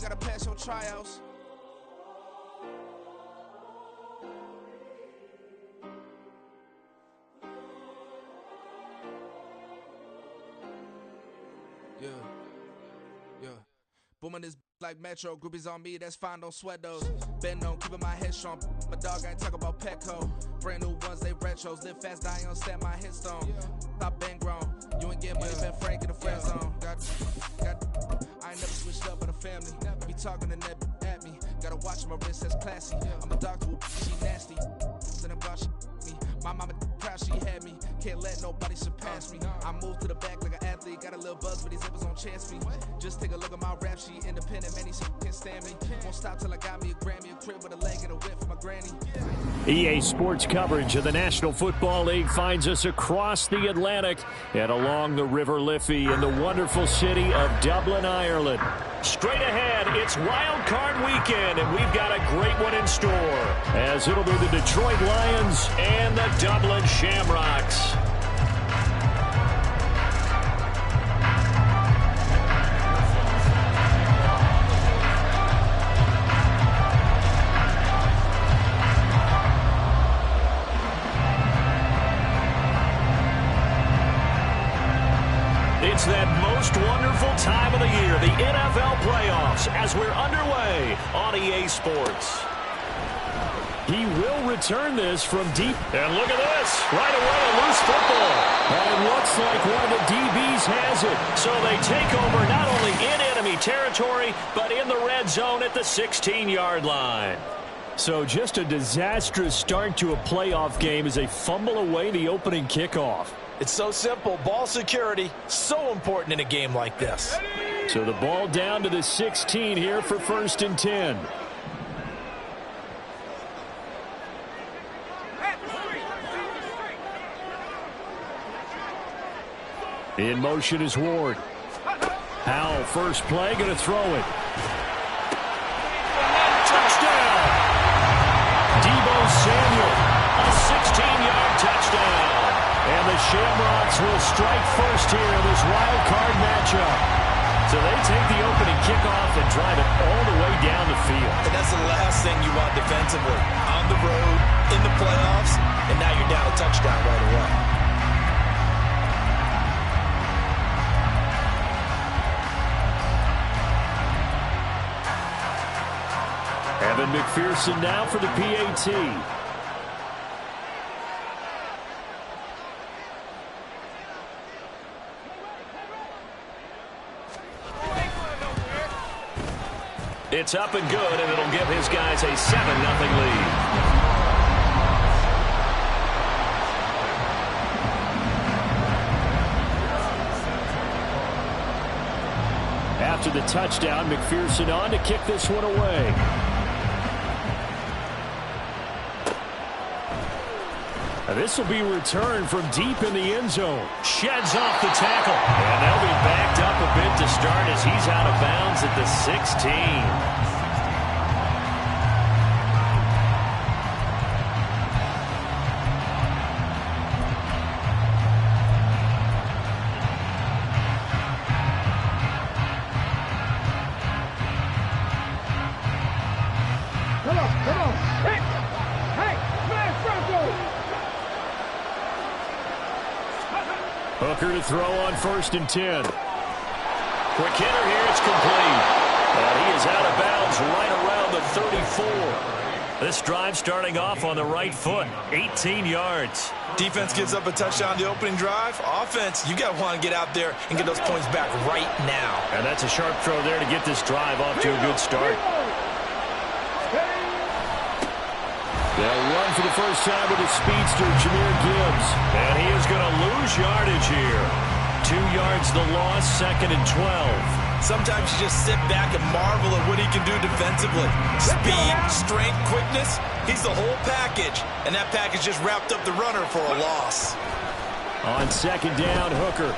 gotta pass your tryouts. Yeah. Booming this like Metro, groupies on me, that's fine, don't sweat those. Bend on, keeping my head strong. My dog ain't talk about Petco. Brand new ones, they retros. Live fast, dying on stand my headstone. Stop been grown. You ain't getting money, been Frank in the friend zone. I ain't never switched up with a family. Be talking to that at me. Gotta watch my wrist, that's classy. I'm a doctor, she nasty. Then I'm about me. My mama proud she had me. Can't let nobody surpass me. I move to the back like an athlete. Got a little buzz, but these zippers on chance me. Just take a look at my rap sheet. Independent, man, these can't stand me. Won't stop till I got me a Grammy, a crib with a leg and a whip for my granny. EA Sports coverage of the National Football League finds us across the Atlantic and along the River Liffey in the wonderful city of Dublin, Ireland. Straight ahead, it's Wild Card Weekend, and we've got a great one in store, as it'll be the Detroit Lions and the Dublin Shamrocks. It's that most wonderful time of the year, the NFL playoffs, as we're underway on EA Sports. He will return this from deep. And look at this. Right away, a loose football. And it looks like one of the DBs has it. So they take over not only in enemy territory, but in the red zone at the 16-yard line. So just a disastrous start to a playoff game as they fumble away the opening kickoff. It's so simple. Ball security, so important in a game like this. So the ball down to the 16 here for 1st and 10. In motion is Ward. Howell, first play, going to throw it. Touchdown! Deebo Samuel, a 16-yard touchdown. And the Shamrocks will strike first here in this wild card matchup. So they take the opening kickoff and drive it all the way down the field. And that's the last thing you want defensively. On the road, in the playoffs, and now you're down a touchdown right away. Evan McPherson now for the PAT. It's up and good, and it'll give his guys a 7-0 lead. After the touchdown, McPherson on to kick this one away. And this will be returned from deep in the end zone. Sheds off the tackle. And they'll be backed up a bit to start as he's out of bounds at the 16. Hooker to throw on 1st and 10. Quick hitter here, it's complete. And he is out of bounds right around the 34. This drive starting off on the right foot, 18 yards. Defense gives up a touchdown the opening drive. Offense, you got to want to get out there and get those points back right now. And that's a sharp throw there to get this drive off to a good start. They'll run for the first time with the speedster, Jahmyr Gibbs. And he is going to lose yardage here. 2 yards the loss, 2nd and 12. Sometimes you just sit back and marvel at what he can do defensively. Speed, strength, quickness, he's the whole package. And that package just wrapped up the runner for a loss. On 2nd down, Hooker.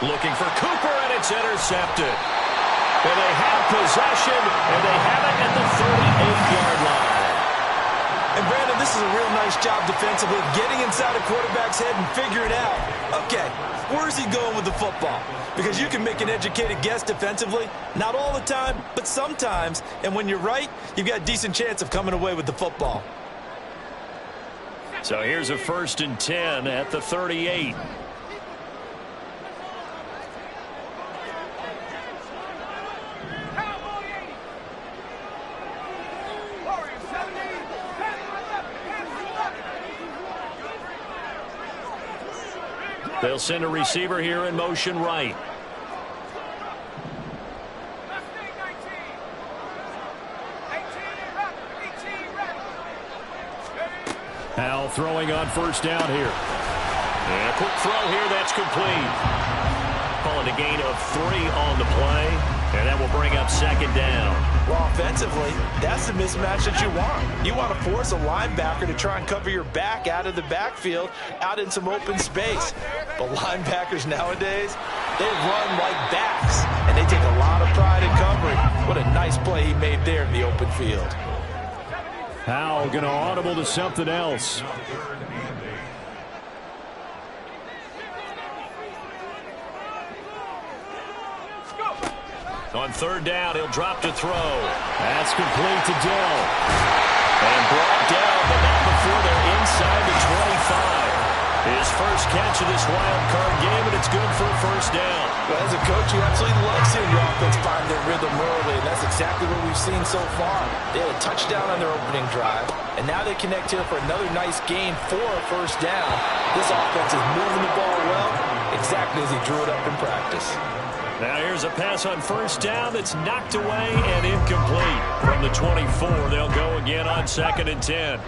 Looking for Cooper, and it's intercepted. And they have possession, and they have it at the 38-yard line. And Brandon, this is a real nice job defensively, getting inside a quarterback's head and figuring out, okay, where's he going with the football? Because you can make an educated guess defensively, not all the time, but sometimes. And when you're right, you've got a decent chance of coming away with the football. So here's a 1st and 10 at the 38. They'll send a receiver here in motion right. Howell throwing on 1st down here. And a quick throw here, that's complete. Calling a gain of 3 on the play, and that will bring up 2nd down. Well, offensively, that's the mismatch that you want. You want to force a linebacker to try and cover your back out of the backfield, out in some open space. But linebackers nowadays, they run like backs, and they take a lot of pride in covering. What a nice play he made there in the open field. Howell going to audible to something else. On 3rd down, he'll drop to throw. That's complete to Dell. And brought down, but not before they're inside the 25. His first catch of this wild card game, and it's good for a 1st down. Well, as a coach, you absolutely love seeing your offense find their rhythm early, and that's exactly what we've seen so far. They had a touchdown on their opening drive, and now they connect here for another nice gain for a 1st down. This offense is moving the ball well, exactly as he drew it up in practice. Now here's a pass on 1st down that's knocked away and incomplete. From the 24, they'll go again on 2nd and 10.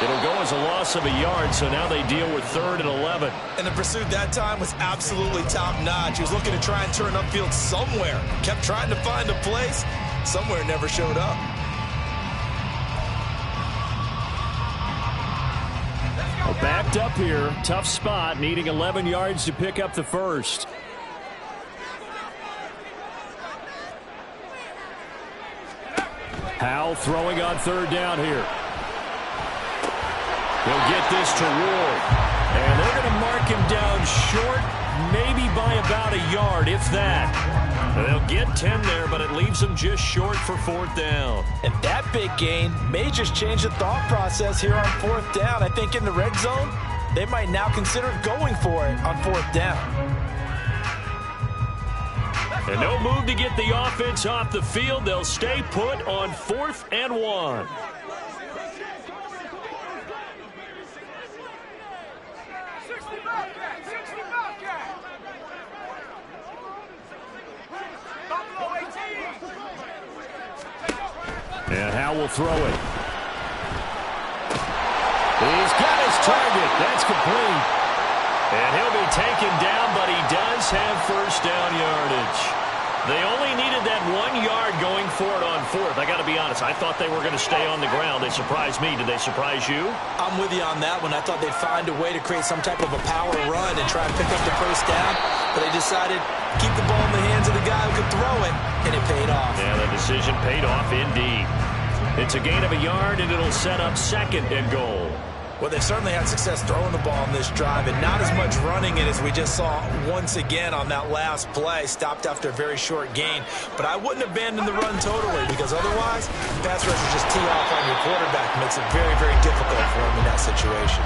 It'll go as a loss of a yard, so now they deal with 3rd and 11. And the pursuit that time was absolutely top-notch. He was looking to try and turn upfield somewhere. Kept trying to find a place. Somewhere never showed up. Well, backed up here. Tough spot, needing 11 yards to pick up the 1st. Howell throwing on 3rd down here. He'll get this to Ward. And they're going to mark him down short, maybe by about a yard, if that. They'll get 10 there, but it leaves them just short for 4th down. And that big gain may just change the thought process here on 4th down. I think in the red zone, they might now consider going for it on 4th down. And no move to get the offense off the field. They'll stay put on 4th and 1. And Howell will throw it. He's got his target. That's complete. And he'll be taken down, but he does have 1st down yardage. They only needed that 1 yard going for it on 4th. I got to be honest, I thought they were going to stay on the ground. They surprised me. Did they surprise you? I'm with you on that one. I thought they'd find a way to create some type of a power run and try and pick up the 1st down, but they decided keep the ball in the hands of the guy who could throw it, and it paid off. Yeah, the decision paid off indeed. It's a gain of a yard, and it'll set up 2nd and goal. Well, they certainly had success throwing the ball in this drive, and not as much running it as we just saw once again on that last play. Stopped after a very short gain. But I wouldn't abandon the run totally, because otherwise, pass rushers just tee off on your quarterback. It makes it very, very difficult for him in that situation.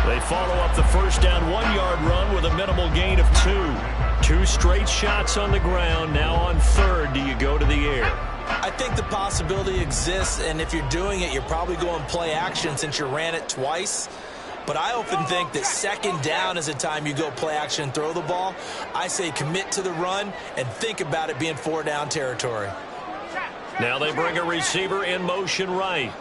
They follow up the 1st down 1 yard run with a minimal gain of 2. 2 straight shots on the ground. Now on 3rd, do you go to the air? I think the possibility exists, and if you're doing it, you're probably going play action since you ran it twice. But I often think that 2nd down is the time you go play action and throw the ball. I say commit to the run and think about it being 4 down territory. Now they bring a receiver in motion right.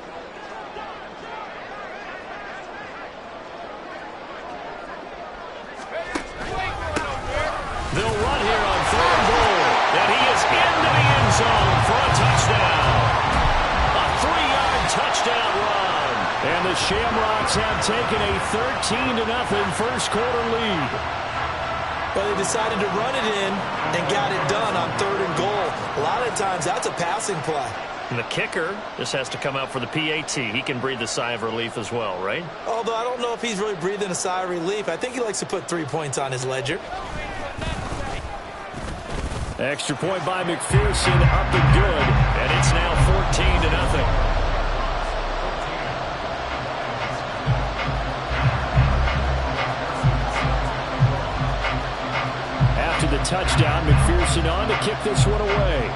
They'll run here on 3rd and goal. And he is into the end zone for a touchdown. A 3-yard touchdown run. And the Shamrocks have taken a 13-0 first quarter lead. Well, they decided to run it in and got it done on 3rd and goal. A lot of times, that's a passing play. And the kicker just has to come out for the PAT. He can breathe a sigh of relief as well, right? Although I don't know if he's really breathing a sigh of relief. I think he likes to put 3 points on his ledger. Extra point by McPherson, up and good. And it's now 14-0. After the touchdown, McPherson on to kick this one away.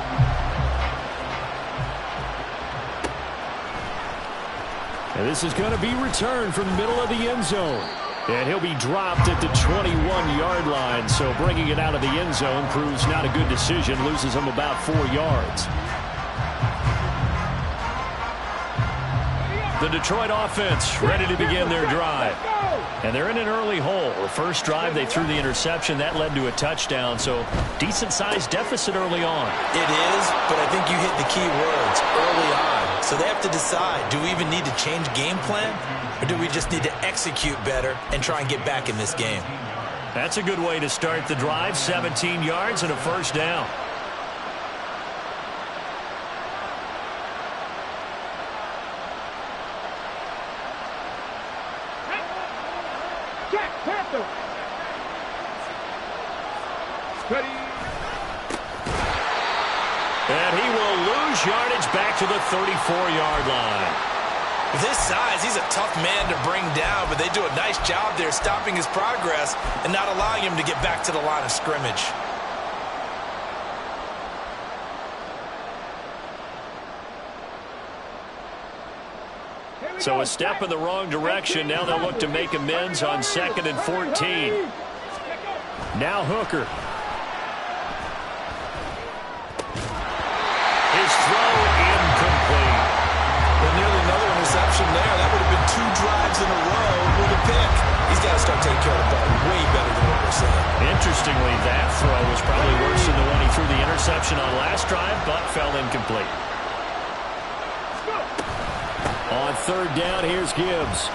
And this is going to be returned from the middle of the end zone. And he'll be dropped at the 21-yard line. So bringing it out of the end zone proves not a good decision. Loses him about 4 yards. The Detroit offense ready to begin their drive. And they're in an early hole. The first drive, they threw the interception. That led to a touchdown. So decent-sized deficit early on. It is, but I think you hit the key words, early on. So they have to decide, do we even need to change game plan? Or do we just need to execute better and try and get back in this game? That's a good way to start the drive. 17 yards and a first down. And he will lose yardage back to the 34-yard line. With his size, he's a tough man to bring down, but they do a nice job there stopping his progress and not allowing him to get back to the line of scrimmage. So a step in the wrong direction. Now they'll look to make amends on 2nd and 14. Now Hooker. His throw incomplete. Well, nearly another interception there. That would have been 2 drives in a row with a pick. He's got to start taking care of the ball way better than what we're seeing. Interestingly, that throw was probably worse than the one he threw the interception on last drive, but fell incomplete. On 3rd down, here's Gibbs.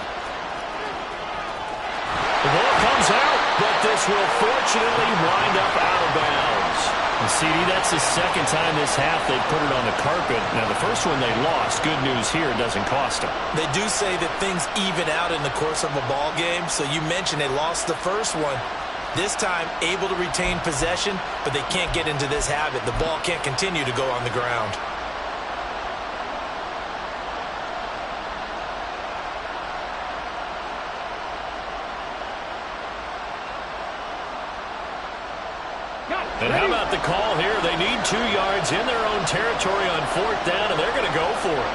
The ball comes out, but this will fortunately wind up out of bounds. And CD, that's the 2nd time this half they put it on the carpet. Now, the first one they lost. Good news here, it doesn't cost them. They do say that things even out in the course of a ball game. So you mentioned they lost the first one. This time, able to retain possession, but they can't get into this habit. The ball can't continue to go on the ground. And how about the call here? They need 2 yards in their own territory on 4th down, and they're going to go for it.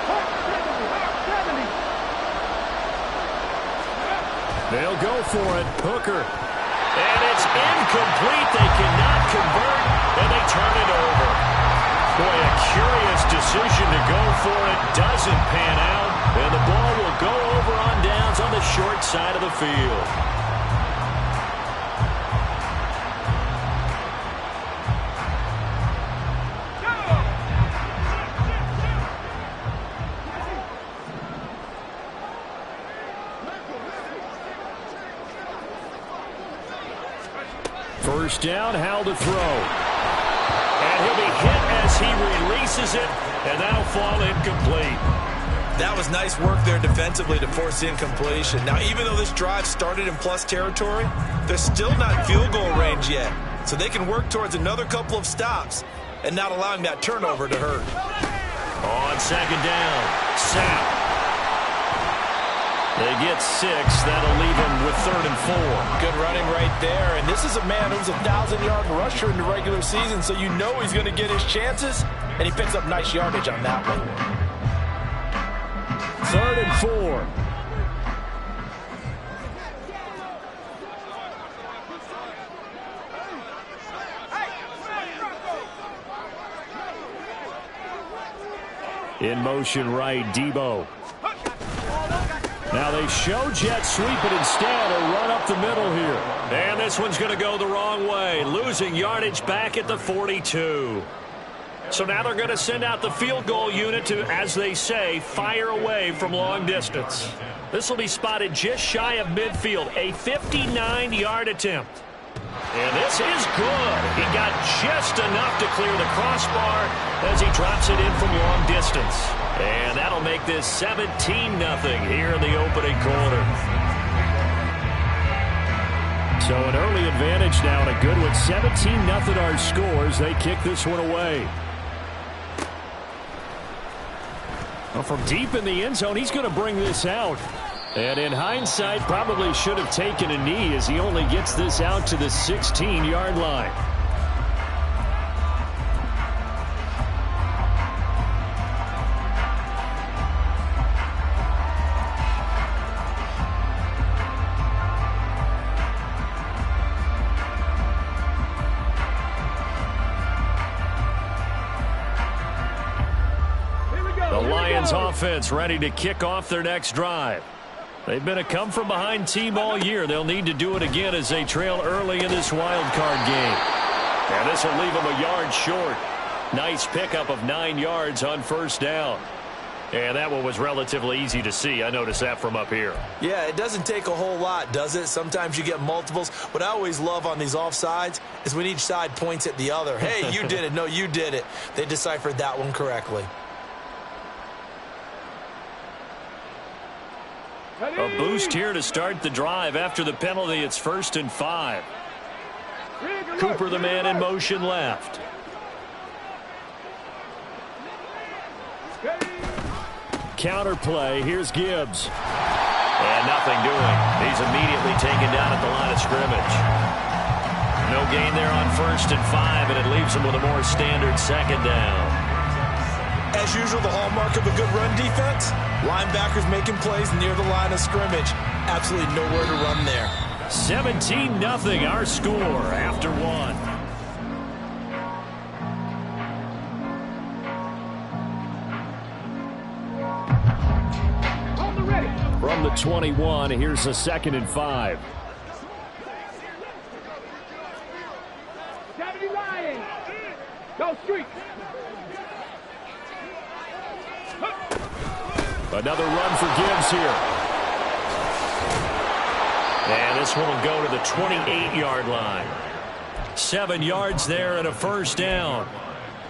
They'll go for it. Hooker. And it's incomplete. They cannot convert, and they turn it over. Boy, a curious decision to go for it. Doesn't pan out, and the ball will go over on downs on the short side of the field. First down, Howell to throw. And he'll be hit as he releases it, and that'll fall incomplete. That was nice work there defensively to force incompletion. Now, even though this drive started in plus territory, they're still not field goal range yet. So they can work towards another couple of stops and not allowing that turnover to hurt. On 2nd down, Sapp. They get 6. That'll leave them with 3rd and 4. Good running right there. And this is a man who's a 1,000-yard rusher in the regular season, so you know he's going to get his chances, and he picks up nice yardage on that one. 3rd and 4. In motion right, Debo. Now they show jet sweep, but instead a run up the middle here. And this one's going to go the wrong way, losing yardage back at the 42. So now they're going to send out the field goal unit to, as they say, fire away from long distance. This will be spotted just shy of midfield, a 59-yard attempt. And this is good. He got just enough to clear the crossbar as he drops it in from long distance. And that'll make this 17-0 here in the opening quarter. So an early advantage now and a good one. 17-0 our scores. They kick this one away. Well, from deep in the end zone, he's going to bring this out. And in hindsight, probably should have taken a knee as he only gets this out to the 16-yard line. The Lions offense ready to kick off their next drive. They've been a come-from-behind team all year. They'll need to do it again as they trail early in this wild card game. And this will leave them a yard short. Nice pickup of 9 yards on first down. And that one was relatively easy to see. I noticed that from up here. Yeah, it doesn't take a whole lot, does it? Sometimes you get multiples. What I always love on these offsides is when each side points at the other. Hey, you did it. No, you did it. They deciphered that one correctly. A boost here to start the drive. After the penalty, it's 1st and 5. Cooper, the man in motion, left. Counter play. Here's Gibbs. And nothing doing. He's immediately taken down at the line of scrimmage. No gain there on 1st and 5, and it leaves him with a more standard 2nd down. As usual, the hallmark of a good run defense, linebackers making plays near the line of scrimmage. Absolutely nowhere to run there. 17-0 our score after one. From the 21, here's a 2nd and 5. Deputy Lions, go street. Another run for Gibbs here. And this one will go to the 28-yard line. 7 yards there and a 1st down.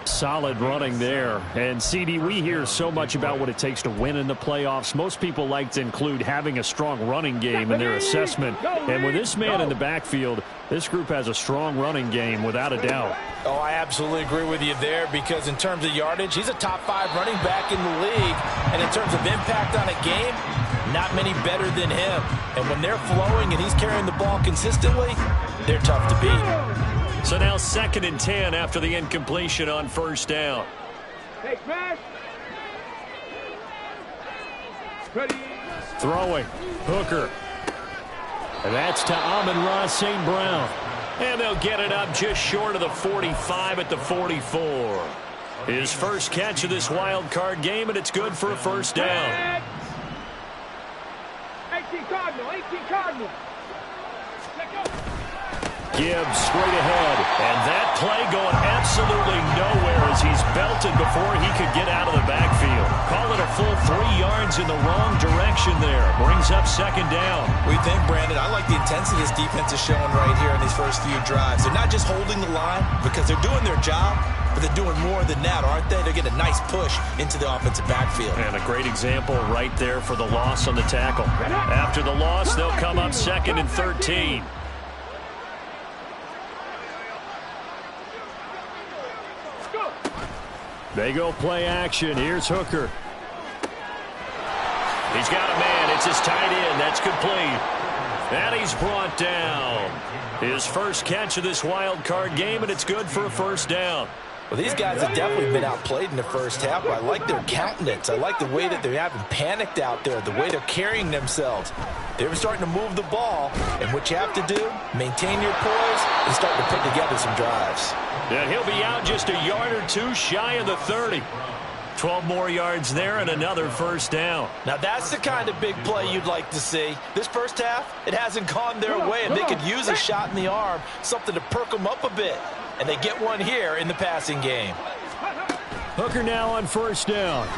Solid running there. And, CD, we hear so much about what it takes to win in the playoffs. Most people like to include having a strong running game in their assessment. And with this man in the backfield, this group has a strong running game without a doubt. Oh, I absolutely agree with you there because in terms of yardage, he's a top 5 running back in the league. And in terms of impact on a game, not many better than him. And when they're flowing and he's carrying the ball consistently, they're tough to beat. So now 2nd and 10 after the incompletion on 1st down. Hey, smash. Ready. Throwing. Hooker. And that's to Amon-Ra St. Brown. And they'll get it up just short of the 45 at the 44. His first catch of this wild card game, and it's good for a 1st down. 18 Cardinal, 18 Cardinal. Gibbs straight ahead. And that play going absolutely nowhere as he's belted before he could get out of the backfield. Call it a full 3 yards in the wrong direction there. Brings up 2nd down. What do you think, Brandon? I like the intensity this defense is showing right here in these first few drives. They're not just holding the line because they're doing their job, but they're doing more than that, aren't they? They're getting a nice push into the offensive backfield. And a great example right there for the loss on the tackle. After the loss, they'll come up 2nd and 13. They go play action. Here's Hooker. He's got a man. It's his tight end. That's complete. And he's brought down. His first catch of this wild card game, and it's good for a 1st down. Well, these guys have definitely been outplayed in the first half, but I like their countenance. I like the way that they haven't panicked out there, the way they're carrying themselves. They're starting to move the ball, and what you have to do, maintain your poise and start to put together some drives. And he'll be out just a yard or two shy of the 30. 12 more yards there and another 1st down. Now that's the kind of big play you'd like to see. This first half, it hasn't gone their way, and they could use a shot in the arm, something to perk them up a bit. And they get one here in the passing game. Hooker now on 1st down.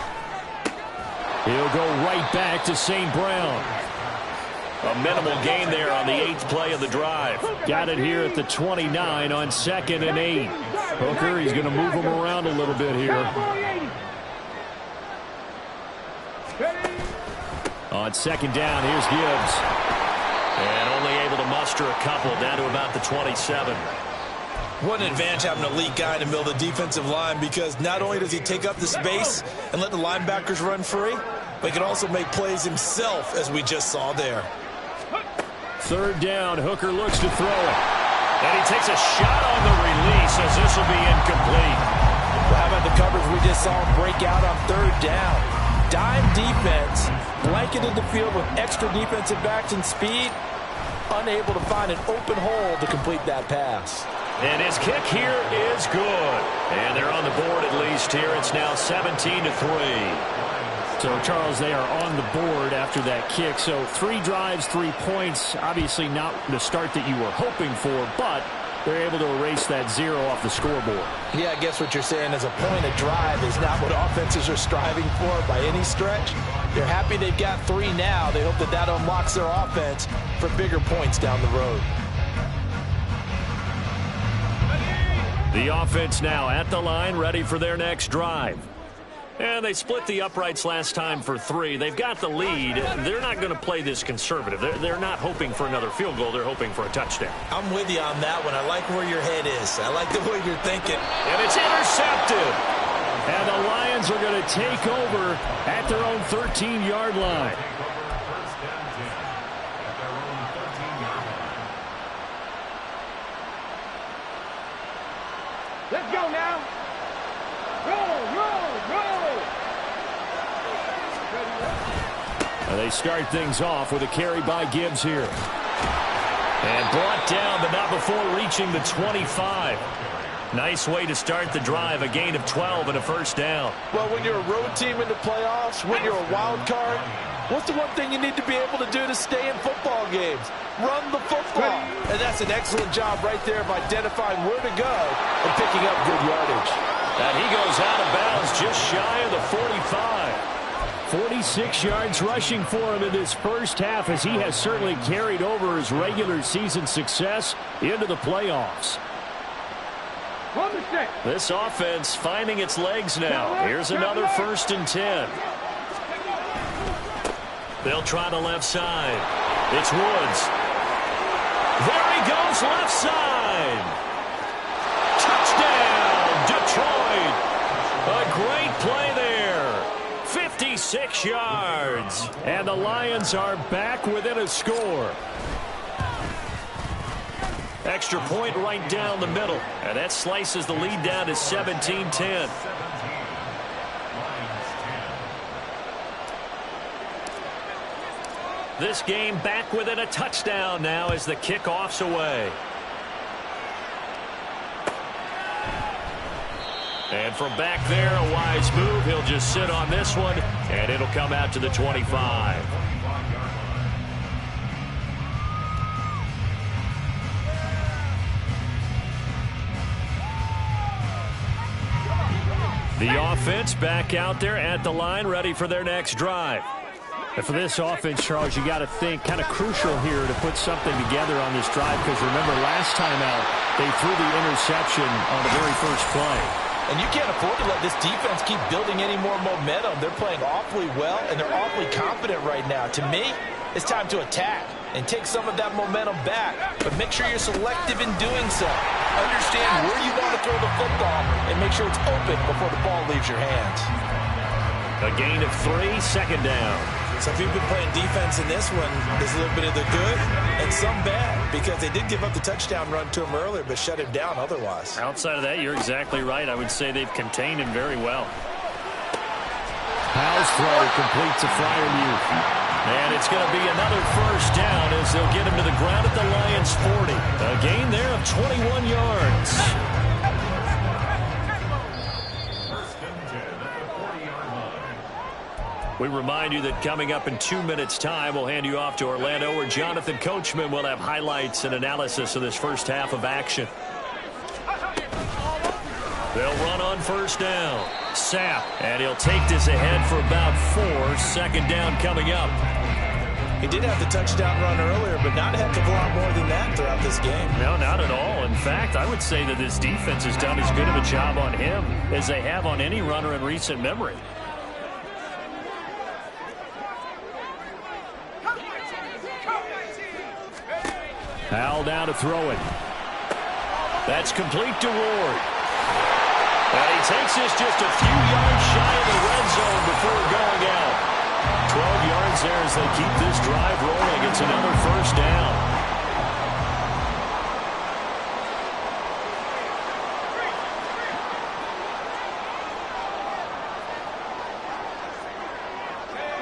He'll go right back to St. Brown. A minimal gain there on the 8th play of the drive. Got it here at the 29 on 2nd and 8. Hooker, he's going to move him around a little bit here. On 2nd down, here's Gibbs. And only able to muster a couple down to about the 27. What an advantage having an elite guy in the middle of the defensive line, because not only does he take up the space and let the linebackers run free, but he can also make plays himself, as we just saw there. 3rd down, Hooker looks to throw it. And he takes a shot on the release as this will be incomplete. Well, how about the coverage we just saw him break out on 3rd down? Dime defense, blanketed the field with extra defensive backs and speed, unable to find an open hole to complete that pass. And his kick here is good. And they're on the board at least here. It's now 17-3. So, Charles, they are on the board after that kick. So 3 drives, 3 points. Obviously not the start that you were hoping for, but they're able to erase that 0 off the scoreboard. Yeah, I guess what you're saying is a point of drive is not what offenses are striving for by any stretch. They're happy they've got 3 now. They hope that that unlocks their offense for bigger points down the road. The offense now at the line, ready for their next drive. And they split the uprights last time for 3. They've got the lead. They're not going to play this conservative. They're not hoping for another field goal. They're hoping for a touchdown. I'm with you on that one. I like where your head is. I like the way you're thinking. And it's intercepted. And the Lions are going to take over at their own 13-yard line. Let's go now. Roll, roll, roll. They start things off with a carry by Gibbs here. And brought down, but not before reaching the 25. Nice way to start the drive, a gain of 12 and a 1st down. Well, when you're a road team in the playoffs, when you're a wild card, what's the one thing you need to be able to do to stay in football games? Run the football. And that's an excellent job right there of identifying where to go and picking up good yardage. And he goes out of bounds just shy of the 45. 46 yards rushing for him in this first half, as he has certainly carried over his regular season success into the playoffs. This offense finding its legs now. Here's another 1st and 10. They'll try the left side. It's Woods. There he goes, left side. Touchdown, Detroit. A great play there. 56 yards. And the Lions are back within a score. Extra point right down the middle. And that slices the lead down to 17-10. This game back within a touchdown now as the kickoff's away. And from back there, a wise move. He'll just sit on this one, and it'll come out to the 25. The offense back out there at the line, ready for their next drive. And for this offense, Charles, you got to think kind of crucial here to put something together on this drive, because remember, last time out, they threw the interception on the very first play. And you can't afford to let this defense keep building any more momentum. They're playing awfully well, and they're awfully confident right now. To me, it's time to attack and take some of that momentum back, but make sure you're selective in doing so. Understand where you want to throw the football and make sure it's open before the ball leaves your hands. A gain of 3, 2nd down. So if you've been playing defense in this one, there's a little bit of the good and some bad, because they did give up the touchdown run to him earlier, but shut him down otherwise. Outside of that, you're exactly right. I would say they've contained him very well. Powell's throw completes a Freiermuth. And it's going to be another 1st down as they'll get him to the ground at the Lions' 40. A gain there of 21 yards. We remind you that coming up in 2 minutes' time, we'll hand you off to Orlando, where Jonathan Coachman will have highlights and analysis of this first half of action. They'll run on 1st down. Sapp, and he'll take this ahead for about 4. 2nd down coming up. He did have the touchdown run earlier, but not a heck of a lot more than that throughout this game. No, not at all. In fact, I would say that this defense has done as good of a job on him as they have on any runner in recent memory. Howell down to throw it. That's complete to Ward. And he takes this just a few yards shy of the red zone before going out. 12 yards there as they keep this drive rolling. It's another first down.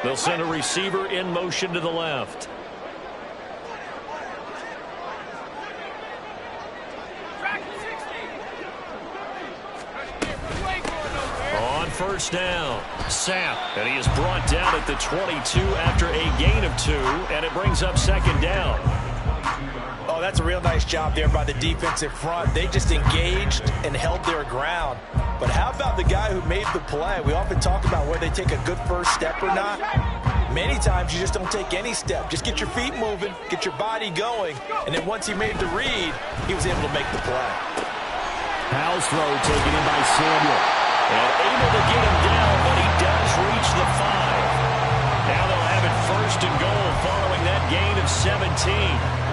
They'll send a receiver in motion to the left. First down. Sapp, and he is brought down at the 22 after a gain of 2, and it brings up second down. Oh, that's a real nice job there by the defensive front. They just engaged and held their ground. But how about the guy who made the play? We often talk about whether they take a good first step or not. Many times you just don't take any step. Just get your feet moving, get your body going, and then once he made the read, he was able to make the play. Howell's throw taken in by Samuel. And able to get him down, but he does reach the 5. Now they'll have it first and goal following that gain of 17.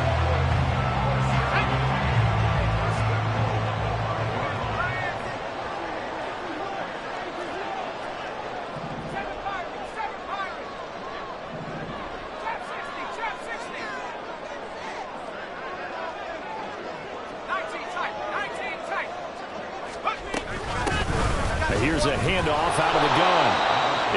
Here's a handoff out of the gun.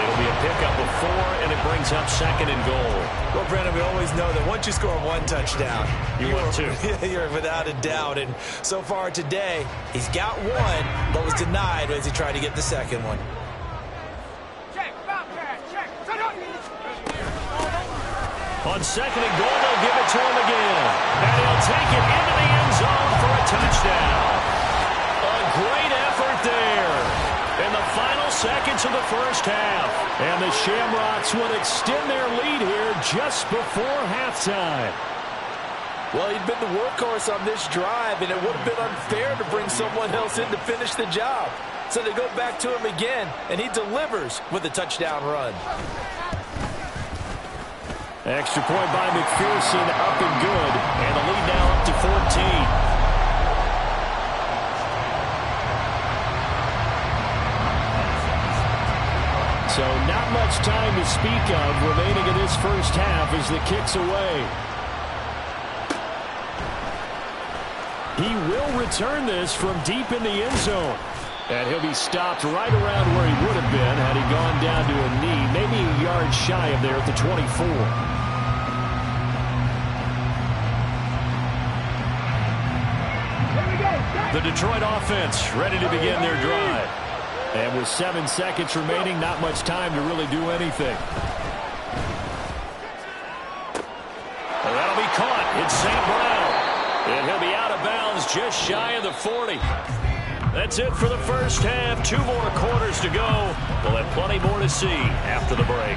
It'll be a pickup of 4, and it brings up second and goal. Well, Brandon, we always know that once you score 1 touchdown, you want 2. You're without a doubt. And so far today, he's got 1, but was denied as he tried to get the second one. On second and goal, they'll give it to him again. And he'll take it into the end zone for a touchdown. A great effort there. In the final seconds of the first half. And the Shamrocks will extend their lead here just before halftime. Well, he'd been the workhorse on this drive, and it would have been unfair to bring someone else in to finish the job. So they go back to him again, and he delivers with a touchdown run. Extra point by McPherson, up and good. And the lead now up to 14. So not much time to speak of remaining in this first half as the kick's away. He will return this from deep in the end zone. And he'll be stopped right around where he would have been had he gone down to a knee, maybe a yard shy of there at the 24. The Detroit offense ready to begin their drive. And with 7 seconds remaining, not much time to really do anything. Well, that'll be caught. It's St. Brown. And he'll be out of bounds just shy of the 40. That's it for the first half. 2 more quarters to go. We'll have plenty more to see after the break.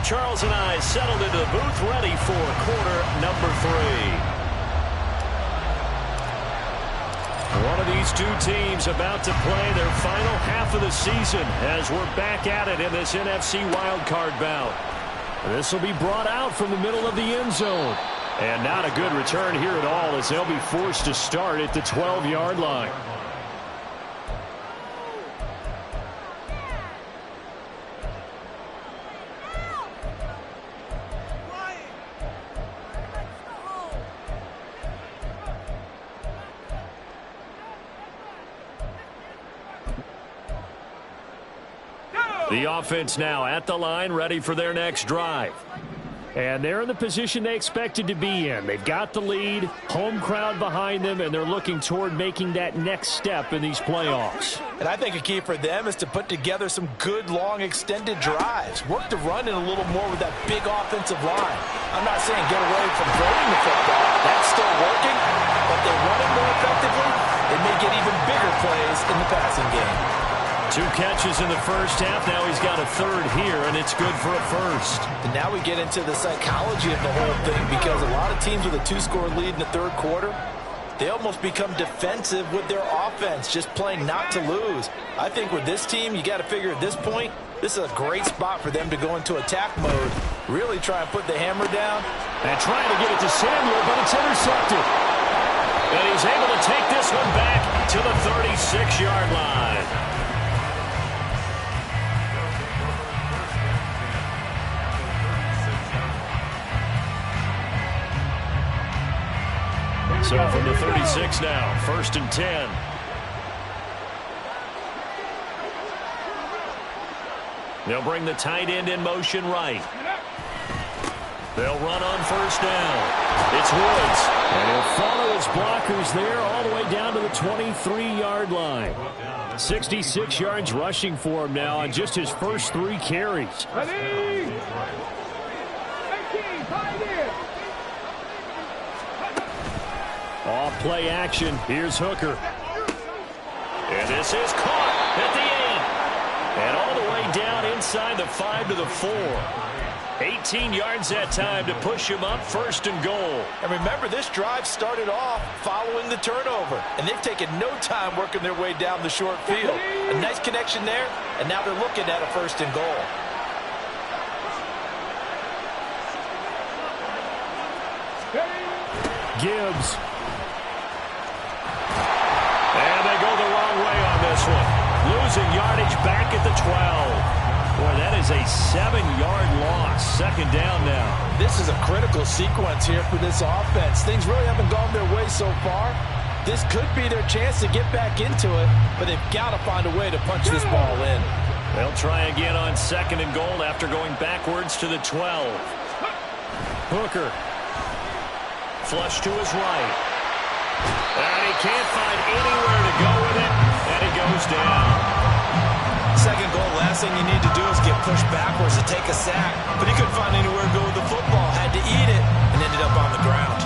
Charles and I settled into the booth ready for quarter number 3. One of these 2 teams about to play their final half of the season as we're back at it in this NFC wildcard bout. This will be brought out from the middle of the end zone. And not a good return here at all as they'll be forced to start at the 12-yard line. The offense now at the line, ready for their next drive. And they're in the position they expected to be in. They've got the lead, home crowd behind them, and they're looking toward making that next step in these playoffs. And I think a key for them is to put together some good, long, extended drives. Work the run in a little more with that big offensive line. I'm not saying get away from throwing the football. That's still working, but they run it more effectively. They may get even bigger plays in the passing game. 2 catches in the first half. Now he's got a third here, and it's good for a first. And now we get into the psychology of the whole thing, because a lot of teams with a 2-score lead in the third quarter, they almost become defensive with their offense, just playing not to lose. I think with this team, you got to figure at this point, this is a great spot for them to go into attack mode, really try and put the hammer down. And trying to get it to Samuel, but it's intercepted. And he's able to take this one back to the 36-yard line. So from the 36 now, 1st and 10. They'll bring the tight end in motion right. They'll run on 1st down. It's Woods. And he'll follow his blockers there all the way down to the 23-yard line. 66 yards rushing for him now on just his first 3 carries. Off play action. Here's Hooker. And this is caught at the 8. And all the way down inside the 5 to the 4. 18 yards that time to push him up, 1st and goal. And remember, this drive started off following the turnover. And they've taken no time working their way down the short field. A nice connection there, and now they're looking at a 1st and goal. Gibbs. And they go the wrong way on this one. Losing yardage back at the 12. Boy, that is a 7-yard loss. 2nd down now. This is a critical sequence here for this offense. Things really haven't gone their way so far. This could be their chance to get back into it, but they've got to find a way to punch this ball in. They'll try again on 2nd and goal after going backwards to the 12. Hooker. Flush to his right. And he can't find anywhere to go with it, and he goes down. 2nd goal, last thing you need to do is get pushed backwards to take a sack. But he couldn't find anywhere to go with the football, had to eat it, and ended up on the ground.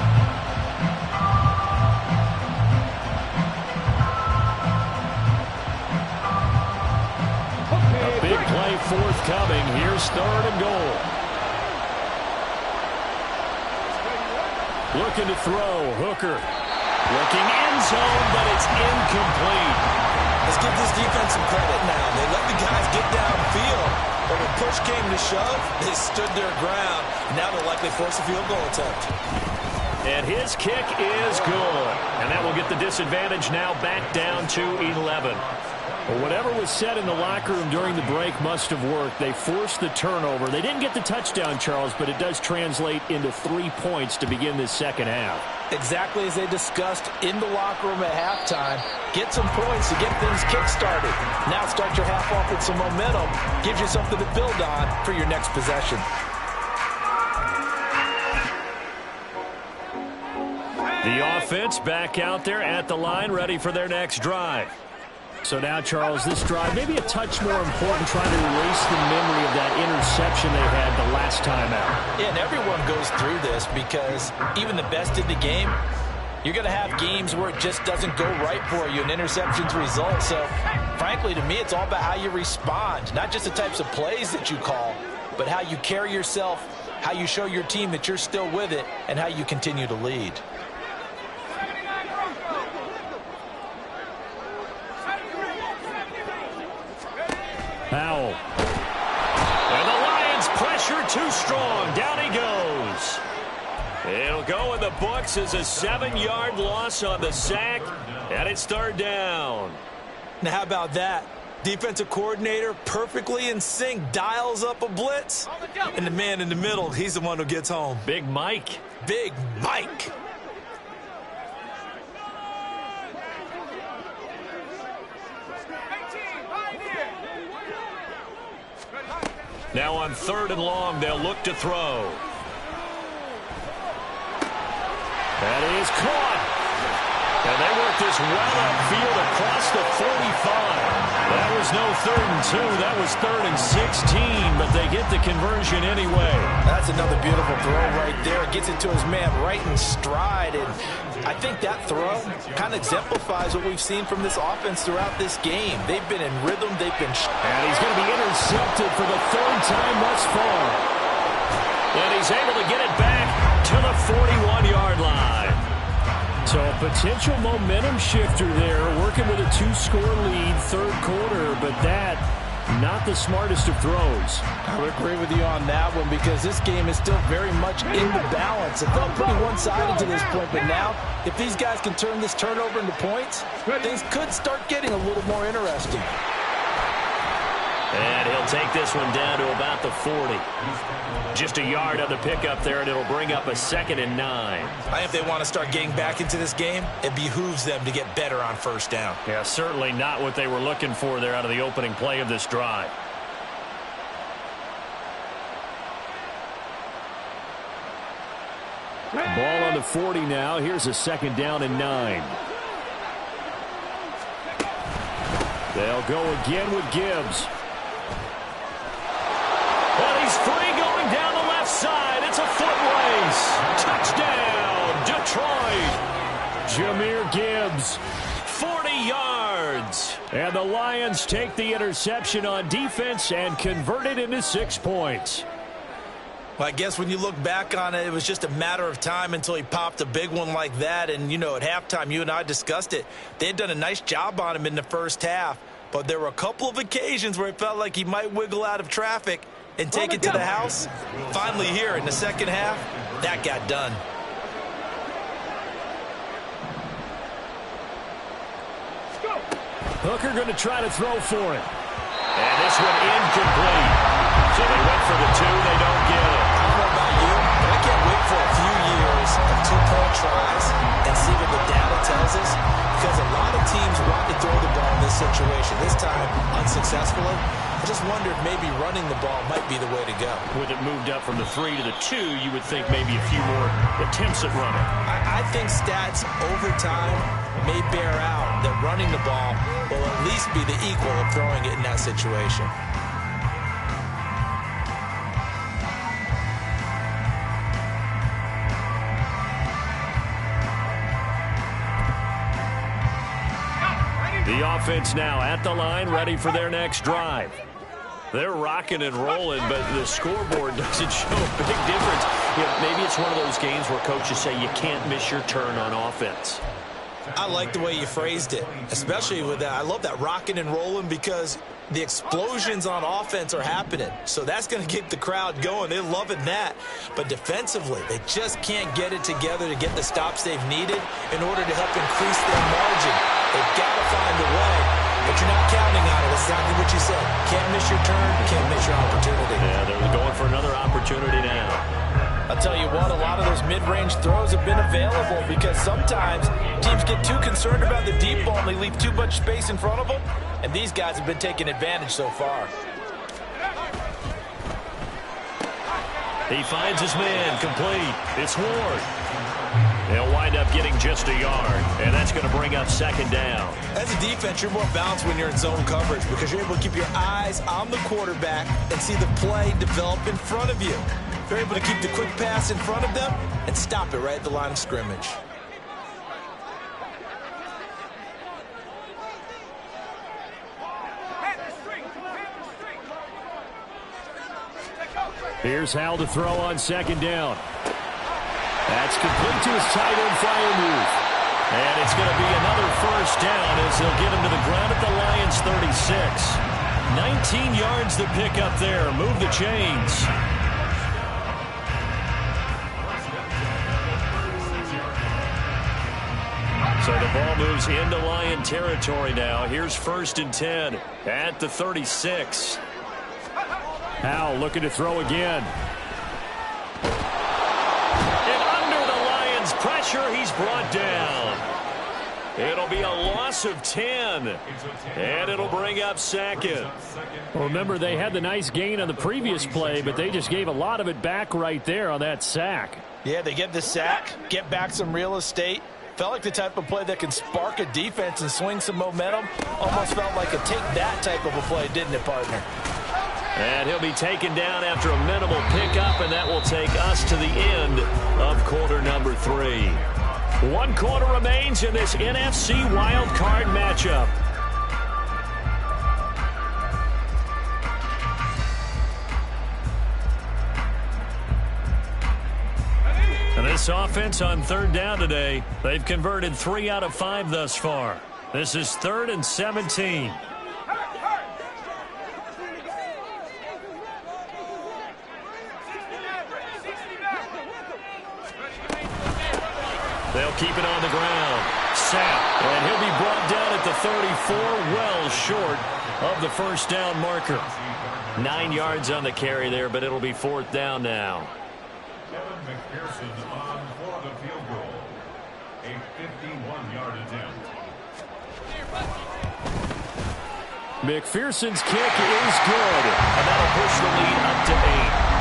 A big play forthcoming. Here's 3rd and goal. Looking to throw. Hooker. Looking end zone, but it's incomplete. Let's give this defense some credit now. They let the guys get downfield, but when push came to shove, they stood their ground. Now they'll likely force a field goal attempt. And his kick is good. And that will get the disadvantage now back down to 11. Well, whatever was said in the locker room during the break must have worked. They forced the turnover. They didn't get the touchdown, Charles, but it does translate into 3 points to begin this 2nd half. Exactly as they discussed in the locker room at halftime. Get some points to get things kick-started. Now start your half off with some momentum. Gives you something to build on for your next possession. The offense back out there at the line, ready for their next drive. So now, Charles, this drive maybe a touch more important, trying to erase the memory of that interception they had the last time out. Yeah, and everyone goes through this because even the best in the game, you're going to have games where it just doesn't go right for you, and interceptions result. So, frankly, to me, it's all about how you respond, not just the types of plays that you call, but how you carry yourself, how you show your team that you're still with it, and how you continue to lead. Powell. And the Lions pressure too strong. Down he goes. It'll go in the books as a 7-yard loss on the sack, and it's 3rd down. Now, how about that? Defensive coordinator perfectly in sync, dials up a blitz, and the man in the middle, he's the one who gets home. Big Mike. Big Mike. Now on 3rd and long, they'll look to throw. That is caught. And they work this well upfield across the 45. That was no 3rd and 2. That was 3rd and 16, but they get the conversion anyway. That's another beautiful throw right there. Gets it to his man right in stride. And I think that throw kind of exemplifies what we've seen from this offense throughout this game. They've been in rhythm. They've been... And he's going to be intercepted for the 3rd time thus far. And he's able to get it back to the 41-yard line. So a potential momentum shifter there, working with a 2-score lead, 3rd quarter, but that, not the smartest of throws. I would agree with you on that one because this game is still very much in the balance. It felt pretty one-sided to this point, but now, if these guys can turn this turnover into points, things could start getting a little more interesting. And he'll take this one down to about the 40. Just a yard on the pickup there, and it'll bring up a 2nd and 9. If they want to start getting back into this game, it behooves them to get better on 1st down. Yeah, certainly not what they were looking for there out of the opening play of this drive. Ball on the 40 now. Here's a 2nd down and 9. They'll go again with Gibbs. And he's free going down the left side. It's a foot race. Touchdown, Detroit. Jahmyr Gibbs, 40 yards. And the Lions take the interception on defense and convert it into 6 points. Well, I guess when you look back on it, it was just a matter of time until he popped a big one like that. And, you know, at halftime, you and I discussed it. They had done a nice job on him in the 1st half. But there were a couple of occasions where it felt like he might wiggle out of traffic and take it to the house. Finally here in the 2nd half, that got done. Hooker going to try to throw for it. And this one incomplete. So they went for the 2. They don't get it. I don't know about you, but I can't wait for a few years of 2-point tries and see what the data tells us. Because a lot of teams want to throw the ball in this situation. This time, unsuccessfully. I just wonder if maybe running the ball might be the way to go. With it moved up from the 3 to the 2, you would think maybe a few more attempts at running. I think stats over time may bear out that running the ball will at least be the equal of throwing it in that situation. The offense now at the line, ready for their next drive. They're rocking and rolling, but the scoreboard doesn't show a big difference. You know, maybe it's one of those games where coaches say you can't miss your turn on offense. I like the way you phrased it, especially with that. I love that rocking and rolling because the explosions on offense are happening. So that's going to keep the crowd going. They're loving that. But defensively, they just can't get it together to get the stops they've needed in order to help increase their margin. They've got to find a way, but you're not counting on it. That's exactly what you said. Can't miss your turn, can't miss your opportunity. Yeah, they're going for another opportunity now. I'll tell you what, a lot of those mid-range throws have been available because sometimes teams get too concerned about the deep ball and they leave too much space in front of them, and these guys have been taking advantage so far. He finds his man, complete. It's Ward. They'll wind up getting just a yard, and that's going to bring up 2nd down. As a defense, you're more balanced when you're in zone coverage because you're able to keep your eyes on the quarterback and see the play develop in front of you. You're able to keep the quick pass in front of them and stop it right at the line of scrimmage. Here's Hal to throw on 2nd down. That's complete to his tight end Freiermuth. And it's going to be another 1st down as they'll get him to the ground at the Lions 36. 19 yards to pick up there. Move the chains. So the ball moves into Lion territory now. Here's 1st and 10 at the 36. Hal looking to throw again. And under the Lions' pressure, he's brought down. It'll be a loss of 10, and it'll bring up second. Well, remember, they had the nice gain on the previous play, but they just gave a lot of it back right there on that sack. Yeah, they get the sack, get back some real estate. Felt like the type of play that can spark a defense and swing some momentum. Almost felt like a take-that type of a play, didn't it, partner? And he'll be taken down after a minimal pickup, and that will take us to the end of quarter number 3. 1 quarter remains in this NFC Wild Card matchup. And this offense on 3rd down today, they've converted 3 out of 5 thus far. This is 3rd and 17. They'll keep it on the ground. Sapp, and he'll be brought down at the 34, well short of the first down marker. 9 yards on the carry there, but it'll be 4th down now. Kevin McPherson on for the field goal. A 51-yard attempt. McPherson's kick is good, and that'll push the lead up to 8.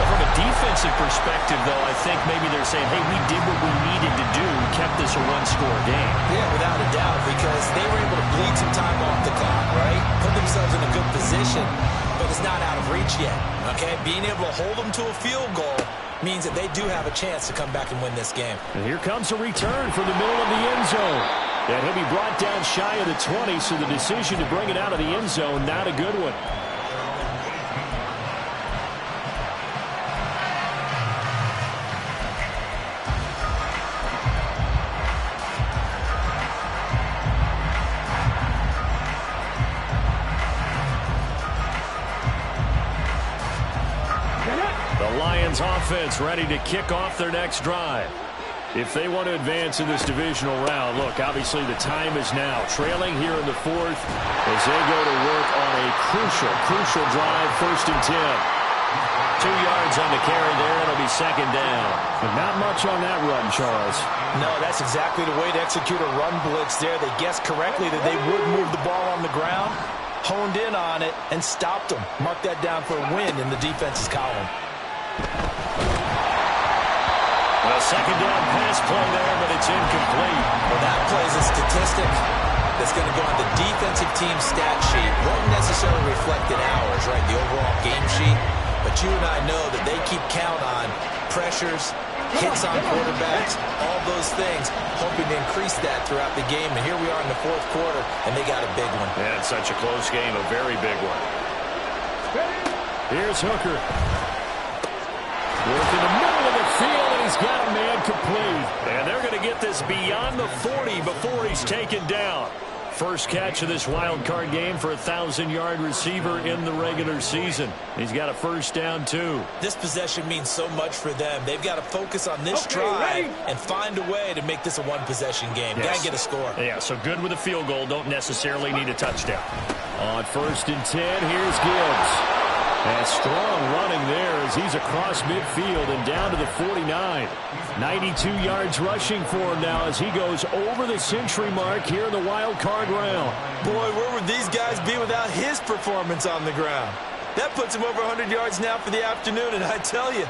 From a defensive perspective, though, I think maybe they're saying, hey, we did what we needed to do, kept this a one-score game. Yeah, without a doubt, because they were able to bleed some time off the clock, right? Put themselves in a good position, but it's not out of reach yet, okay? Being able to hold them to a field goal means that they do have a chance to come back and win this game. And here comes a return from the middle of the end zone. And he'll be brought down shy of the 20, so the decision to bring it out of the end zone, not a good one. Offense ready to kick off their next drive. If they want to advance in this divisional round, look, obviously the time is now. Trailing here in the 4th as they go to work on a crucial drive, 1st and 10. 2 yards on the carry there. It'll be 2nd down. And not much on that run, Charles. No, that's exactly the way to execute a run blitz there. They guessed correctly that they would move the ball on the ground, honed in on it, and stopped them. Mark that down for a win in the defense's column. A 2nd down pass play there, but it's incomplete. Well, that plays a statistic that's going to go on the defensive team's stat sheet. Won't necessarily reflect in ours, right, the overall game sheet. But you and I know that they keep count on pressures, hits on quarterbacks, all those things, hoping to increase that throughout the game. And here we are in the 4th quarter, and they got a big one. Yeah, it's such a close game, a very big one. Here's Hooker. Work in the middle of the field, and he's got a man complete. And they're going to get this beyond the 40 before he's taken down. First catch of this wild card game for a 1,000-yard receiver in the regular season. He's got a first down, too. This possession means so much for them. They've got to focus on this drive and find a way to make this a one-possession game. Yes. Got to get a score. Yeah, so good with a field goal. Don't necessarily need a touchdown. On 1st and 10, here's Gibbs. And strong running there as he's across midfield and down to the 49. 92 yards rushing for him now as he goes over the century mark here in the wild card round. Boy, where would these guys be without his performance on the ground? That puts him over 100 yards now for the afternoon, and I tell you,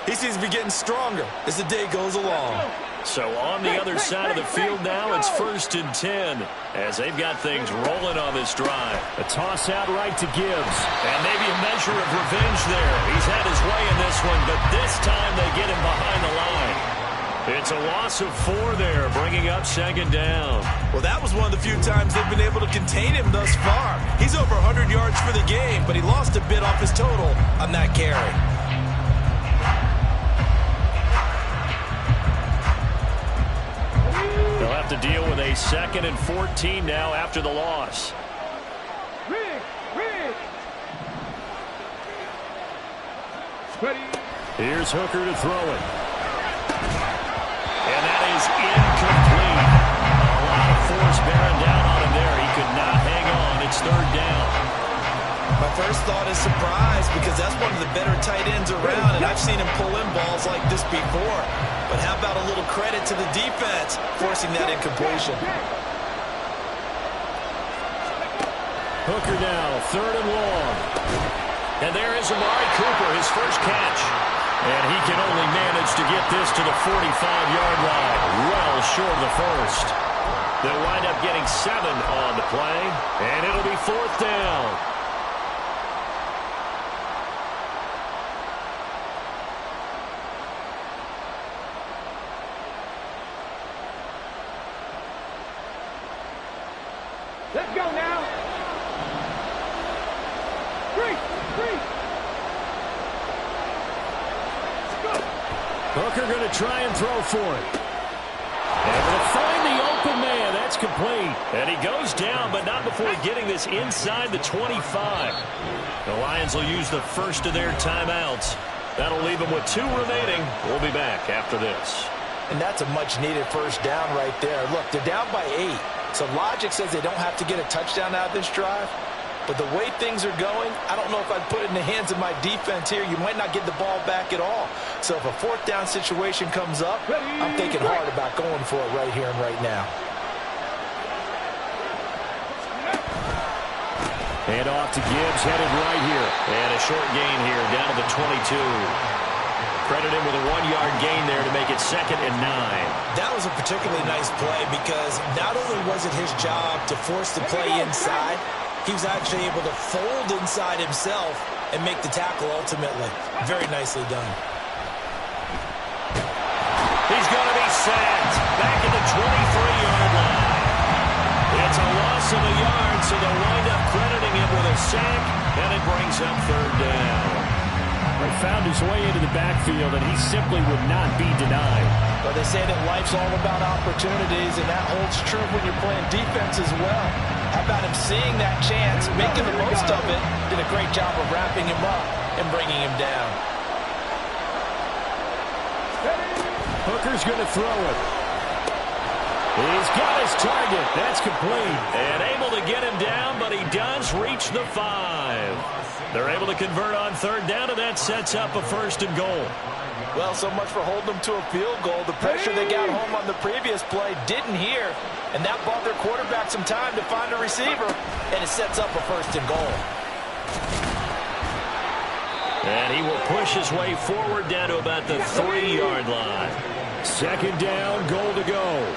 he seems to be getting stronger as the day goes along. So on the other side of the field now, it's 1st and 10 as they've got things rolling on this drive. A toss out right to Gibbs. And maybe a measure of revenge there. He's had his way in this one, but this time they get him behind the line. It's a loss of 4 there, bringing up 2nd down. Well, that was one of the few times they've been able to contain him thus far. He's over 100 yards for the game, but he lost a bit off his total on that carry. They'll have to deal with a 2nd and 14 now after the loss. Here's Hooker to throw it. And that is incomplete. A lot of force bearing down on him there. He could not hang on. It's 3rd down. My first thought is surprise because that's one of the better tight ends around, and I've seen him pull in balls like this before. But how about a little credit to the defense forcing that incompletion? Hooker now, 3rd and long. And there is Amari Cooper, his first catch. And he can only manage to get this to the 45-yard line, well short of the first. They'll wind up getting 7 on the play, and it'll be 4th down. Let's go now. 3. Hooker going to try and throw for it. Able to find the open man. That's complete. And he goes down, but not before getting this inside the 25. The Lions will use the first of their timeouts. That'll leave them with 2 remaining. We'll be back after this. And that's a much-needed first down right there. Look, they're down by 8. So logic says they don't have to get a touchdown out of this drive. But the way things are going, I don't know if I'd put it in the hands of my defense here. You might not get the ball back at all. So if a 4th down situation comes up, I'm thinking hard about going for it right here and right now. Hand off to Gibbs, headed right here. And a short gain here, down to the 22. Credit him with a 1-yard gain there to make it 2nd and 9. That was a particularly nice play because not only was it his job to force the play inside, he was actually able to fold inside himself and make the tackle ultimately. Very nicely done. He's going to be sacked back at the 23-yard line. It's a loss of a yard, so they'll wind up crediting him with a sack, and it brings up 3rd down. He found his way into the backfield, and he simply would not be denied. Well, they say that life's all about opportunities, and that holds true when you're playing defense as well. How about him seeing that chance, making the most of it, did a great job of wrapping him up and bringing him down. Hooker's going to throw it. He's got his target. That's complete. And able to get him down, but he does reach the 5. They're able to convert on 3rd down, and that sets up a 1st and goal. Well, so much for holding them to a field goal. The pressure they got home on the previous play didn't hear, and that bought their quarterback some time to find a receiver, and it sets up a 1st and goal. And he will push his way forward down to about the 3-yard line. 2nd down, goal to go.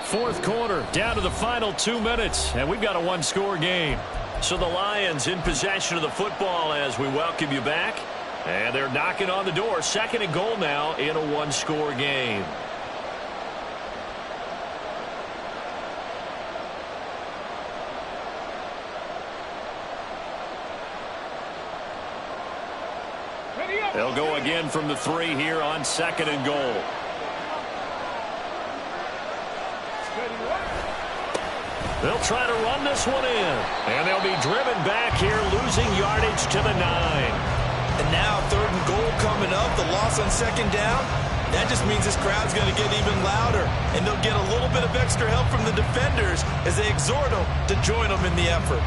Fourth quarter, down to the final 2 minutes, and we've got a 1-score game. So the Lions in possession of the football as we welcome you back. And they're knocking on the door. 2nd and goal now in a 1-score game. They'll go again from the 3 here on 2nd and goal. They'll try to run this one in. And they'll be driven back here, losing yardage to the 9. And now 3rd and goal coming up. The loss on 2nd down. That just means this crowd's going to get even louder. And they'll get a little bit of extra help from the defenders as they exhort them to join them in the effort.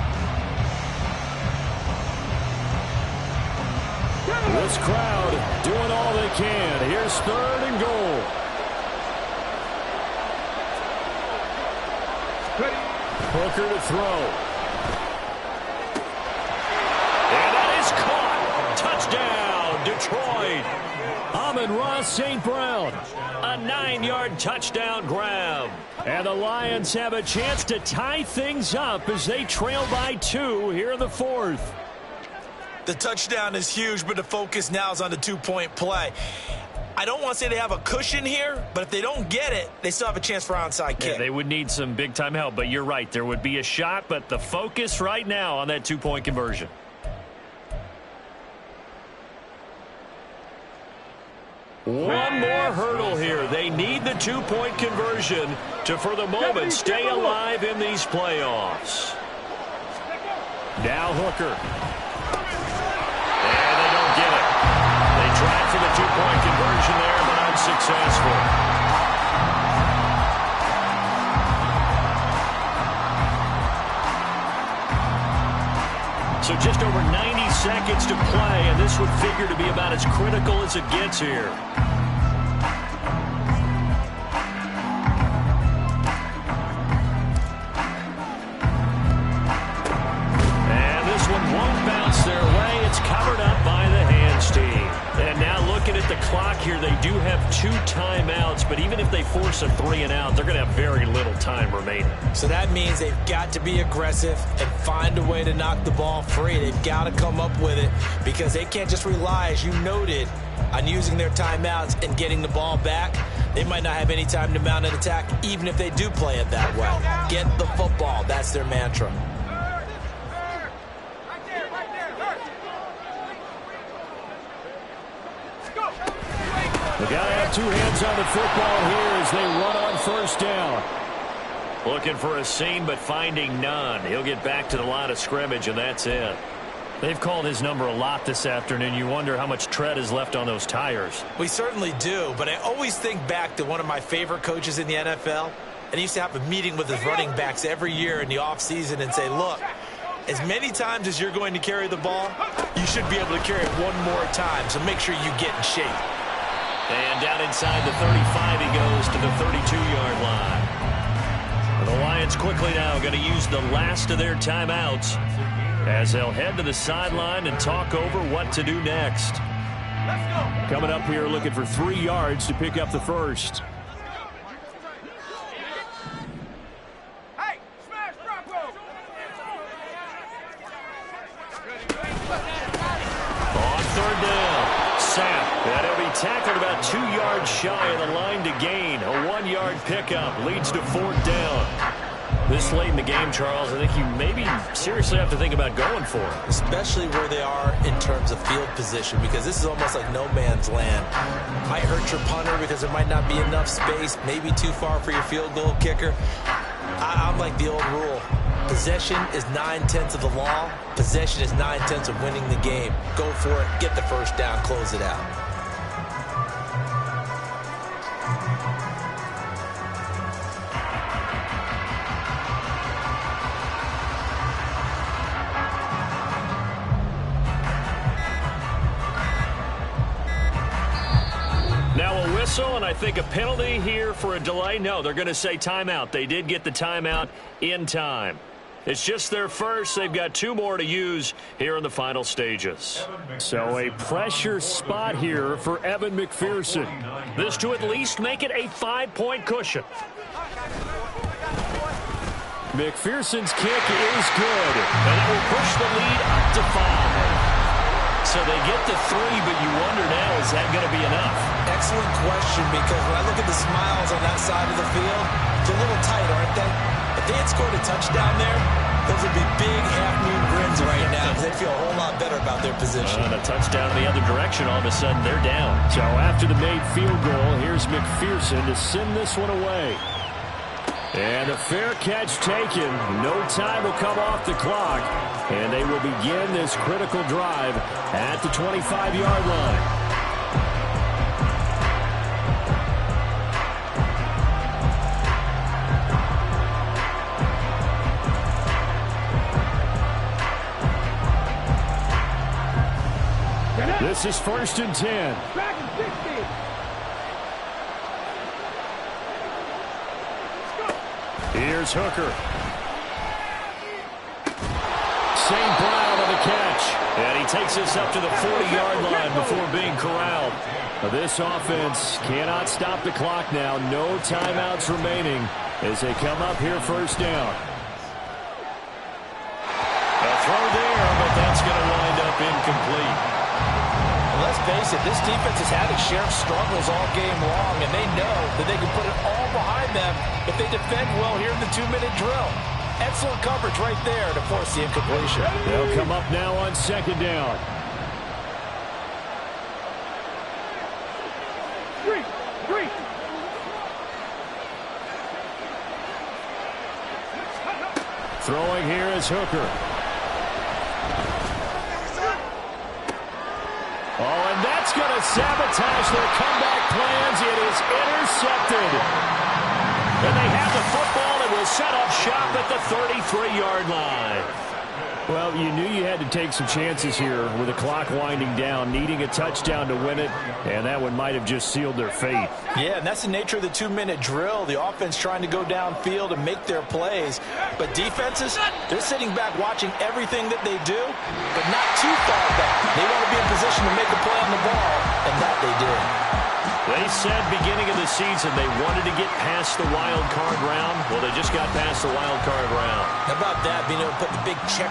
This crowd doing all they can. Here's 3rd and goal. Hooker to throw. And that is caught. Touchdown, Detroit. Amon-Ra St. Brown. A 9-yard touchdown grab. And the Lions have a chance to tie things up as they trail by 2 here in the 4th. The touchdown is huge, but the focus now is on the 2-point play. I don't want to say they have a cushion here, but if they don't get it, they still have a chance for onside kick. Yeah, they would need some big-time help, but you're right. There would be a shot, but the focus right now on that 2-point conversion. One more hurdle here. They need the 2-point conversion to, for the moment, stay alive in these playoffs. Now Hooker. And they don't get it. for the two-point conversion there, but unsuccessful. So just over 90 seconds to play, and this would figure to be about as critical as it gets here. And this one won't bounce their way. It's covered up by the hands team. And now looking at the clock here, they do have 2 timeouts, but even if they force a 3-and-out, they're going to have very little time remaining. So that means they've got to be aggressive and find a way to knock the ball free. They've got to come up with it because they can't just rely, as you noted, on using their timeouts and getting the ball back. They might not have any time to mount an attack, even if they do play it that way. Get the football. That's their mantra. They got to have 2 hands on the football here as they run on first down. Looking for a seam, but finding none. He'll get back to the line of scrimmage, and that's it. They've called his number a lot this afternoon. You wonder how much tread is left on those tires. We certainly do, but I always think back to one of my favorite coaches in the NFL, and he used to have a meeting with his running backs every year in the offseason and say, look, as many times as you're going to carry the ball, you should be able to carry it one more time, so make sure you get in shape. And down inside the 35, he goes to the 32-yard line. The Lions quickly now going to use the last of their timeouts as they'll head to the sideline and talk over what to do next. Coming up here looking for 3 yards to pick up the first. Hey, smash Bravo! On 3rd down, Sapp. And he'll be tackled about 2 yards shy of the line to gain. A 1-yard pickup leads to 4th down. This late in the game, Charles, I think you maybe seriously have to think about going for it. Especially where they are in terms of field position, because this is almost like no man's land. Might hurt your punter because there might not be enough space, maybe too far for your field goal kicker. I'm like the old rule. Possession is 9/10 of the law. Possession is 9/10 of winning the game. Go for it, get the first down, close it out. And I think a penalty here for a delay. No, they're going to say timeout. They did get the timeout in time. It's just their first. They've got 2 more to use here in the final stages. So a pressure spot here for Evan McPherson. This to at least make it a 5-point cushion. McPherson's kick is good. And it will push the lead up to 5. So they get the 3, but you wonder now, is that going to be enough? Excellent question, because when I look at the smiles on that side of the field, they're a little tight, aren't they? If they had scored a touchdown there, those would be big half-moon grins right now because they feel a whole lot better about their position. And a touchdown in the other direction, all of a sudden they're down. So after the made field goal, here's McPherson to send this one away. And a fair catch taken. No time will come off the clock. And they will begin this critical drive at the 25-yard line. This is 1st and 10. Back and 60. Here's Hooker. St. Brown on the catch. And he takes us up to the 40-yard line before being corralled. This offense cannot stop the clock now. No timeouts remaining as they come up here 1st down. A throw there, but that's going to wind up incomplete. Let's face it, this defense has had its share of struggles all game long, and they know that they can put it all behind them if they defend well here in the 2-minute drill. Excellent coverage right there to force the incompletion. They'll come up now on 2nd down. Three. Throwing here is Hooker. Oh, and that's That's going to sabotage their comeback plans. It is intercepted. And they have the football and will set up shop at the 33-yard line. Well, you knew you had to take some chances here with the clock winding down, needing a touchdown to win it, and that one might have just sealed their fate. Yeah, and that's the nature of the 2-minute drill. The offense trying to go downfield and make their plays. But defenses, they're sitting back watching everything that they do, but not too far back. They want to be in position to make a play on the ball, and that they did. They said beginning of the season they wanted to get past the wild card round. Well, they just got past the wild card round. How about that, being able to put the big check